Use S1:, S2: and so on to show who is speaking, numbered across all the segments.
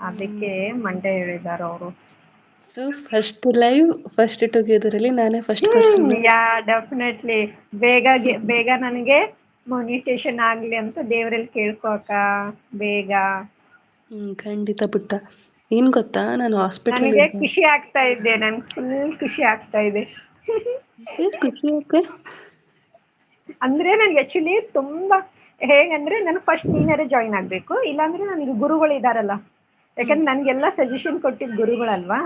S1: ಅದಕ್ಕೆ
S2: ಹ್ಮ್
S1: ಮಂಡೆ ಹೇಳಿದಾರ ಅವರು.
S2: So first live first together ಅಲ್ಲಿ ನಾನೇ ಫಸ್ಟ್ ಪರ್ಸನ್.
S1: ಯಾ ಡೆಫಿನೆಟ್ಲಿ ಬೇಗ ನನಗೆ ಮನಿಟೇಶನ್ ಆಗ್ಲಿ ಅಂತ ದೇವ್ರಲ್ಲಿ ಕೇಳ್ಕೋಕ ಬೇಗ.
S2: ಖಂಡಿತ ಪುಟ್ಟ. ಏನ್ ಗೊತ್ತಾ ನಾನು ಹಾಸ್ಪಿಟ್ಲಲ್ಲಿ
S1: ನನಗೆ
S2: ಇದ್ದೆ.
S1: ಖುಷಿ ಆಗ್ತಾ ಇದೆ ನನ್ಗೆ ಫುಲ್ ಖುಷಿ ಆಗ್ತಾ ಇದೆ.
S2: ಖುಷಿ ಯಾಕೆ.
S1: ಅಂದ್ರೆ ನನ್ಗೆ ಆಕ್ಚುಲಿ ತುಂಬಾ ಹೇಗಂದ್ರೆ ನನ್ ಫಸ್ಟ್ ನೀನರೆ ಜಾಯ್ನ್ ಆಗ್ಬೇಕು ಇಲ್ಲಾಂದ್ರೆ ನನಗೆ ಗುರುಗಳು ಇದಾರಲ್ಲ.
S2: ಹ್ಮ್
S1: ಯಾಕಂದ್ರೆ ನನ್ಗೆಲ್ಲಾ ಸಜೆಷನ್ ಕೊಟ್ಟಿದ್ ಗುರುಗಳಲ್ವಾ.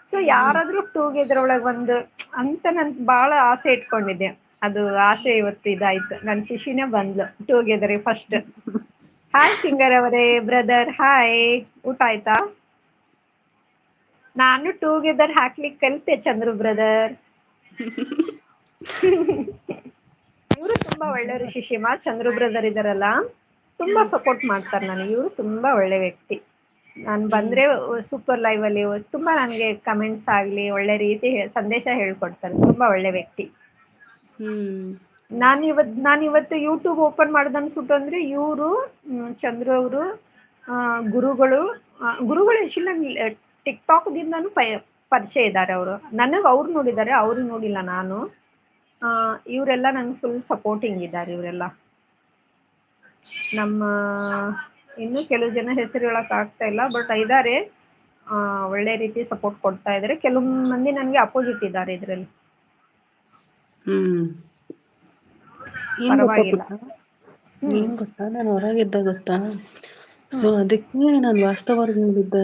S1: ಸೊ
S2: ಹ್ಮ್ ಹ್ಮ್
S1: ಯಾರಾದ್ರೂ ಟೂಗೆದರ್ ಒಳಗೆ ಒಂದು ಅಂತ ನನ್ ಬಾಳ ಆಸೆ ಇಟ್ಕೊಂಡಿದ್ದೆ. ಅದು ಆಸೆ ಇವತ್ತು ಇದಾಯ್ತು ನನ್ ಶಿಶಿನೇ ಬಂದ್ಲು ಟೂಗೆದರ್ ಫಸ್ಟ್. ಹಾಯ್ ಸಿಂಗರ್ ಅವರೇ ಬ್ರದರ್ ಹಾಯ್ ಊಟ ಆಯ್ತಾ. ನಾನು ಟೂಗೆದರ್ ಹಾಕ್ಲಿಕ್ ಕಲಿತೆ ಚಂದ್ರು ಬ್ರದರ್. ಇವರು ತುಂಬಾ ಒಳ್ಳೆಯವರು ಶಿಶಿಮಾ ಚಂದ್ರು ಬ್ರದರ್ ಇದಾರಲ್ಲಾ. ತುಂಬಾ
S2: ಹ್ಮ್
S1: ಸಪೋರ್ಟ್ ಮಾಡ್ತಾರೆ ನನಗೆ ಇವರು ತುಂಬಾ ಒಳ್ಳೆ ವ್ಯಕ್ತಿ. ನಾನ್
S2: ಹ್ಮ್
S1: ಬಂದ್ರೆ ಸೂಪರ್ ಲೈವ್ ಅಲ್ಲಿ ತುಂಬಾ ನನ್ಗೆ ಕಮೆಂಟ್ಸ್ ಆಗ್ಲಿ ಒಳ್ಳೆ ರೀತಿ ಸಂದೇಶ ಹೇಳ್ಕೊಡ್ತಾರೆ ತುಂಬಾ ಒಳ್ಳೆ ವ್ಯಕ್ತಿ.
S2: ಹ್ಮ್
S1: ನಾನ್ ಇವತ್ತು ಯೂಟ್ಯೂಬ್ ಓಪನ್ ಮಾಡ್ದ ಅನ್ಸುಟ್ಟು ಅಂದ್ರೆ ಇವರು ಚಂದ್ರು ಅವರು. ಗುರುಗಳು ಟಿಕ್ಟಾಕ್ ದಿಂದಾನೂ ಪರಿಚಯ ಇದ್ದಾರೆ ಅವರು ನನಗ್ ಅವರು ನೋಡಿದ್ದಾರೆ ಅವರು ನೋಡಿಲ್ಲ ನಾನು. ಇವರೆಲ್ಲಾ ನನ್ಗೆ ಫುಲ್ ಸಪೋರ್ಟಿಂಗ್ ಇದ್ದಾರೆ ಇವರೆಲ್ಲಾ. ನಮ್ಮ ಇನ್ನು ಕೆಲವು ಜನ ಹೆಸರು ಹೇಳಕ್ ಆಗ್ತಾ ಇಲ್ಲ ಬಟ್ ಇದಾರೆ. ಒಳ್ಳೆ ರೀತಿ ಸಪೋರ್ಟ್ ಕೊಡ್ತಾ ಇದಾರೆ ಕೆಲವು ಮಂದಿ ನನ್ಗೆ ಅಪೋಸಿಟ್ ಇದ್ದಾರೆ ಇದ್ರಲ್ಲಿ.
S2: ಹ್ಮ್ ಏನ್ ಗೊತ್ತಾ
S1: ಪರವಾಗಿಲ್ಲ.
S2: ಪುಟ್ಟ
S1: ಹ್ಮ್
S2: ಏನ್ ಗೊತ್ತಾ ನಾನು ಹೊರಗಿದ್ದಾಗ ಗೊತ್ತಾ. ಸೊ
S1: ಹ್ಮ್
S2: ಅದಕ್ಕೆ ನಾನು ವಾಸ್ತವರ್ಗ ನೋಡಿದ್ದೆ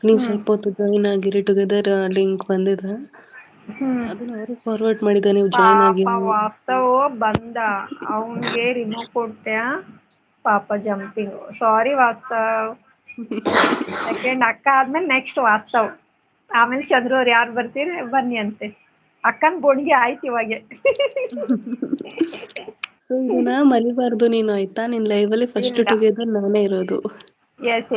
S2: ನೀವ್
S1: ಹ್ಮ್
S2: ಸ್ವಲ್ಪ ಹೊತ್ತು ಜಾಯಿನ್ ಆಗಿರಿ ಟುಗೆದರ್ ಲಿಂಕ್ ಬಂದಿದೆ.
S1: ಹ್ಮ್
S2: ಅದನ್ನ ಅವ್ರಿಗೆ ಫಾರ್ವರ್ಡ್ ಮಾಡಿದ್ದೆ ನೀವು ಜಾಯ್ನ್ ಆಗಿ.
S1: ಪಾಪ ವಾಸ್ತವ ಬಂದ ಅವನ್ಗೆ ರಿಮೋವ್ ಕೊಟ್ಟ್ಯ. ಪಾಪ ಜಂಪಿಂಗ್ ಸಾರಿ ವಾಸ್ತವ್. ಸೆಕೆಂಡ್ ಅಕ್ಕ ಆದ್ಮೇಲೆ ನೆಕ್ಸ್ಟ್ ವಾಸ್ತವ್ ಆಮೇಲೆ ಚಂದ್ರು ಅವ್ರು ಯಾರ್ ಬರ್ತೀರಿ ಬನ್ನಿ ಅಂತೆ ಅಕ್ಕನ್ ಬೋಣಿಗೆ ಆಯ್ತು ಇವಾಗೆ.
S2: ಸೊ ಇದನ್ನ ಮರಿಬಾರ್ದು ನೀನು ಆಯ್ತಾ ನಿನ್ ಲೈಫ್ ಅಲ್ಲಿ ಫಸ್ಟ್
S1: ಇಲ್ಲ
S2: ಟುಗೆದರ್ ನಾನೇ ಇರೋದು.
S1: ಎಸ್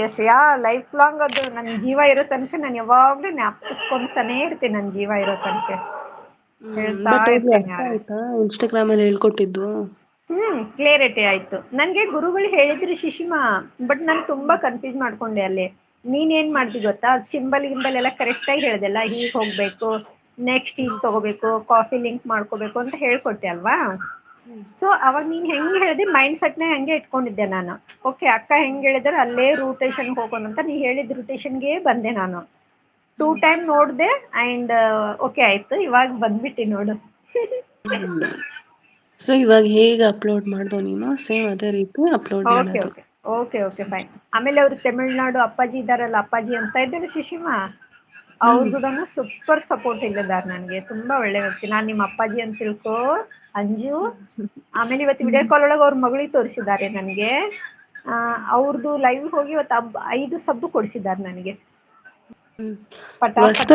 S1: ಲೈಫ್ ಲಾಂಗ್ ಅದು ನನ್ ಜೀವ ಇರೋ ತನಕ ನಾನು ಯಾವಾಗ್ಲೂ ಜ್ಞಾಪಿಸ್ಕೊಂತಾನೇ ಇರ್ತೀನಿ ನನ್ ಜೀವ ಇರೋ ತನಕ. ಹೇಳ್ತಾ
S2: ಬಟ್ ಹೋಗ್ಲಿ
S1: ಇರ್ತೀನಿ
S2: ಅರ್ಥ
S1: ಯಾರು.
S2: ಆಯ್ತಾ ಇನ್ಸ್ಟಾಗ್ರಾಮ್ ಅಲ್ಲಿ ಹೇಳ್ಕೊಟ್ಟಿದ್ದು.
S1: ಕ್ಲಿಯರಿಟಿ ಆಯ್ತು ನನ್ಗೆ ಗುರುಗಳು ಹೇಳಿದ್ರಿ ಶಿಶಿಮಾ ಬಟ್ ನನ್ ತುಂಬಾ ಕನ್ಫ್ಯೂಸ್ ಮಾಡ್ಕೊಂಡೆ ಅಲ್ಲಿ. ನೀನ್ ಏನ್ ಮಾಡ್ತಿ ಗೊತ್ತಾ ಸಿಂಬಲ್ ಗಿಂಬಲ್ ಎಲ್ಲಾ ಕರೆಕ್ಟ್ ಆಗಿ ಹೇಳ್ದಲ್ಲ ಹೀಗ್ ಹೋಗ್ಬೇಕು. ನೆಕ್ಸ್ಟ್ ಈಗ್ ತಗೋಬೇಕು ಕಾಫಿ ಲಿಂಕ್ ಮಾಡ್ಕೋಬೇಕು ಅಂತ ಹೇಳ್ಕೊಟ್ಟೆ ಅಲ್ವಾ. ಸೊ ಅವಾಗ ನೀನ್ ಹೆಂಗ್ ಹೇಳ್ದಿ ಮೈಂಡ್ ಸೆಟ್ನ ಹಂಗೆ ಇಟ್ಕೊಂಡಿದ್ದೆ ನಾನು. ಓಕೆ ಅಕ್ಕ ಹೆಂಗ್ ಹೇಳಿದ್ರ ಅಲ್ಲೇ ರೂಟೇಷನ್ ಹೋಗೋಣ ಅಂತ ನೀ ಹೇಳಿದ್ ರೂಟೇಷನ್ಗೆ ಬಂದೆ ನಾನು. 2 ಟೈಮ್ ನೋಡ್ದೆ ಅಂಡ್ ಓಕೆ ಆಯ್ತು ಇವಾಗ ಬಂದ್ಬಿಟ್ಟಿ ನೋಡು.
S2: ಸೊ ಇವಾಗ ಹೇಗೆ ಅಪ್ಲೋಡ್ ಮಾಡ್ದೋ ನೀನು ಸೇಮ್ ಅದೇ ರೀತಿ ಅಪ್ಲೋಡ್
S1: ಓಕೆ
S2: ಮಾಡೋದು.
S1: ಓಕೆ ಓಕೆ ಫೈನ್ ಆಮೇಲೆ ಅವರು ತಮಿಳ್ನಾಡು ಅಪ್ಪಾಜಿ ಇದ್ದಾರಲ್ಲ ಅಪ್ಪಾಜಿ ಅಂತ ಇದ್ದಾರೆ ಸುಶೀಮಾ. ಅವ್ರ
S2: ಹ್ಮ್
S1: ಕೂಡನು ಸೂಪರ್ ಸಪೋರ್ಟ್ ಇಲ್ಲಿದ್ದಾರೆ ನನ್ಗೆ ತುಂಬಾ ಒಳ್ಳೆ ವ್ಯಕ್ತಿ ನಾನ್ ನಿಮ್ಮ ಅಪ್ಪಾಜಿ ಅಂತ ತಿಳ್ಕೊ. ಅಂಜು ಆಮೇಲೆ ಇವತ್ತು ವಿಡಿಯೋ ಕಾಲ್ ಒಳಗೆ ಅವ್ರ ಮಗಳಿಗೆ ತೋರಿಸಿದ್ದಾರೆ ನನಗೆ. ಅವ್ರದು ಲೈವ್ ಹೋಗಿ ಇವತ್ತು 5 ಸಬ್ಬು ಕೊಡ್ಸಿದ್ದಾರೆ ನನಗೆ. ಪಟಾಪಟ್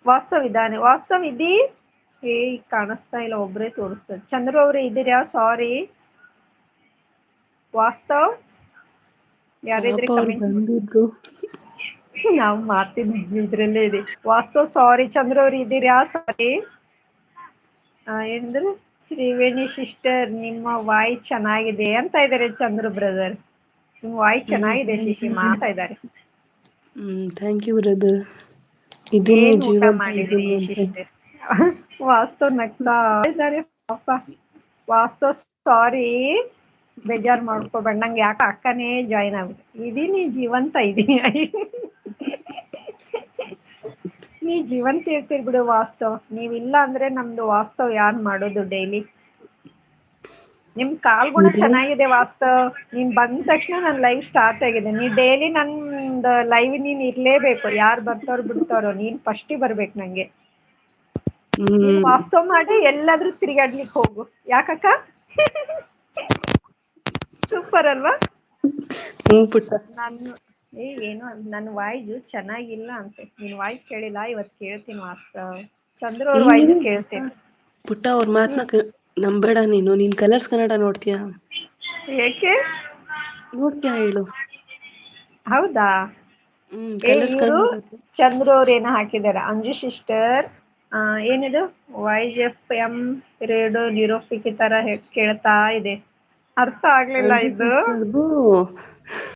S2: ವಾಸ್ತವ ಇದ್ರಾ ನೀವು.
S1: ವಾಸ್ತವ್ ಇದ್ದೀ. ಈಗ ಕಾಣಿಸ್ತಾ ಇಲ್ಲ ಒಬ್ಬ್ರೇ ತೋರಿಸ್ತದೆ ಚಂದ್ರು ಅವ್ರೆ ಇದ್ದೀರಯ ಸಾರಿ. ವಾಸ್ತವ್
S2: ಪಾಪ
S1: ಯಾರಿದ್ರೆ
S2: ಅವ್ರು
S1: ಕಮೆಂಟ್ ಮಾಡಿ.
S2: ಬಂದಿದ್ರು.
S1: ನಾವ್ ಮಾತಿನ ಇದ್ರಲ್ಲೇ ಇದೆ ವಾಸ್ತವ್ ಸಾರಿ ಚಂದ್ರ ಅವ್ರ ಇದ್ದೀರಯ ಸಾರಿ. ಎಂದ್ರು ಶ್ರೀವೇಣಿ ಸಿಸ್ಟರ್ ನಿಮ್ಮ ವಾಯ್ಸ್ ಚೆನ್ನಾಗಿದೆ ಅಂತ ಇದ್ದಾರೆ ಚಂದ್ರು ಬ್ರದರ್. ನಿಮ್ ವಾಯ್ಸ್ ಚೆನ್ನಾಗಿದೆ ಶಿಶಿಮಾ ಅಂತ ಇದ್ದಾರೆ.
S2: Thank you brother. ಇದೀನಿ
S1: ಏನ್ ಊಟ
S2: ಜೀವಂತ
S1: ಮಾಡಿದ್ರಿ
S2: ಇದ್ದೀನಿ ಅಂತ.
S1: ಶಿಸ್ಟರ್. ವಾಸ್ತವ ನಗ್ತಾ ಇದ್ದಾರೆ ಪಾಪ. ವಾಸ್ತವ ಸಾರಿ ಬೇಜಾರ್ ಮಾಡ್ಕೊಬೇಡ ನಂಗೆ ಯಾಕ ಅಕ್ಕನೇ ಜಾಯ್ನ್ ಆಗ್ಬಿಟ್ಟು ಇದೀನಿ ಜೀವಂತ ಇದೀನಿ. ನೀ ಜೀವಂತ ಇರ್ತಿರ್ ಬಿಡು ವಾಸ್ತವ್ ನೀವ್ ಇಲ್ಲ ಅಂದ್ರೆ ನಮ್ದು ವಾಸ್ತವ್ ಯಾರ್ ಮಾಡೋದು ಡೈಲಿ. ನಿಮ್ ಕಾಲ್ ಗುಣ
S2: ಇದು
S1: ಚೆನ್ನಾಗಿದೆ ವಾಸ್ತವ್. ನೀನ್ ಬಂದ ತಕ್ಷಣ ನನ್ ಲೈವ್ ಸ್ಟಾರ್ಟ್ ಆಗಿದೆ ನೀ ಡೈಲಿ ನಂದ ಲೈವ್ ನೀನ್ ಇರ್ಲೇಬೇಕು ಯಾರ್ ಬರ್ತಾರೋ ಬಿಡ್ತಾರೋ ನೀನ್ ಫಸ್ಟಿಗೆ ಬರ್ಬೇಕ್ ನಂಗೆ. ನೀನ್
S2: ಹ್ಮ್
S1: ವಾಸ್ತವ ಮಾಡಿ ಎಲ್ಲಾದ್ರೂ ತಿರ್ಗಾಡ್ಲಿಕ್ ಹೋಗು ಯಾಕಕ್ಕ. ಸೂಪರ್ ಅಲ್ವಾ.
S2: ಹ್ಮ್ ಪುಟ್ಟ.
S1: ನಾನು ಏನು ನನ್ ವಾಯ್ಸು ಚೆನ್ನಾಗಿಲ್ಲ ಅಂತೆ ನಿನ್ ವಾಯ್ಸ್ ಕೇಳಿಲ್ಲ ಇವತ್ ಕೇಳ್ತೀನಿ ವಾಸ್ತವ್. ಚಂದ್ರು ಅವ್ರ
S2: ಇಲ್ಲಿ
S1: ವಾಯ್ಸು ಕೇಳ್ತೀನಿ.
S2: ಪುಟ್ಟ ಅವ್ರ ಮಾತ್ನ ನಂಬೇಡ ನೀನ್ ಕಲರ್ಸ್ ಕನ್ನಡ ನೋಡ್ತೀಯಾ.
S1: ಏಕೆ.
S2: ನೋಡ್ತೀಯಾ ಹೇಳು.
S1: ಹೌದಾ
S2: ಕಲರ್ಸ್
S1: ಇವರು
S2: ಕನ್ನಡ.
S1: ಚಂದ್ರು ಅವ್ರ ಏನ ಹಾಕಿದಾರ ಅಂಜು ಸಿಸ್ಟರ್. ಏನಿದು YFM ರೇಡಿಯೋ ನಿರೂಪಿಕಿ ತರ ಕೇಳ್ತಾ ಇದೆ. ಅರ್ಥ ಆಗ್ಲಿಲ್ಲ
S2: ಅಂಜು
S1: ಇದು.
S2: ಸಿಸ್ಟರ್ದು